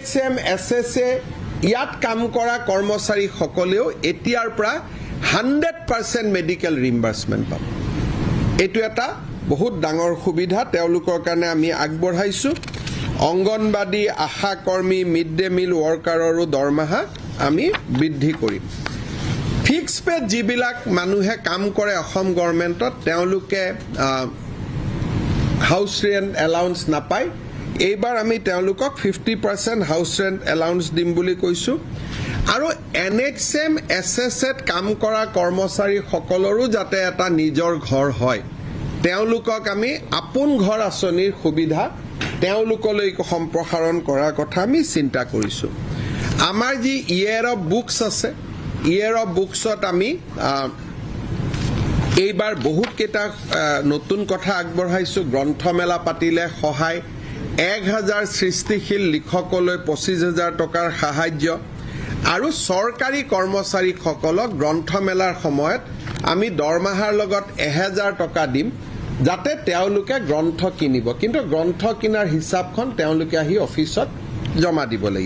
HM SSA ইয়াত কাম কৰা কৰ্মচাৰী সকলেও এতিয়াৰ পৰা 100% মেডিকেল ৰিম্বাৰ্সমেন্ট পাব এটো এটা বহুত ডাঙৰ সুবিধা তেওঁলোকৰ কাৰণে আমি আগবঢ়াইছো অঙ্গনবাদী আশা কৰ্মী মিড ডে মিল ওয়াৰ্কাৰৰো দৰমহা আমি বৃদ্ধি কৰিম ফিক্স পে জিবিলাক মানুহে কাম কৰে অসম গৱৰ্ণমেণ্টত তেওঁলোকে হাউস ৰেন্ট এলাউন্স নাপায় এইবাৰ আমি তেওঁলোকক 50% হাউস ৰেন্ট এলাউন্স দিম বুলি কৈছো আৰু NHM SSA কাম কৰা কৰ্মচাৰী সকলৰো যাতে এটা নিজৰ ঘৰ হয় তেওঁলোকক আমি আপোন ঘৰ আঁচনিৰ সুবিধা তেওঁলোকলৈ সম্প্ৰসাৰণ কৰাৰ কথা আমি চিন্তা কৰিছো আমাৰ যি ইয়াৰ অফ বুকস আছে ইয়াৰ অফ বুকসত আমি এইবাৰ বহুত কেইটা নতুন কথা আগবঢ়াইছো গ্ৰন্থমেলা পাতিলে সহায় 1000 সৃষ্টিশীল লিখকলৈ 25000 টকাৰ সাহায্য আৰু সৰকাৰি কৰ্মচাৰী সকলক গ্ৰন্থমেলাৰ সময়ত আমি দৰমহাৰ লগত 1000 টকা দিম যাতে তেওঁলোকে গ্ৰন্থ কিনিব কিন্তু গ্ৰন্থ কিনাৰ হিচাপখন তেওঁলোকে আহি অফিসত জমা দিব লাগিব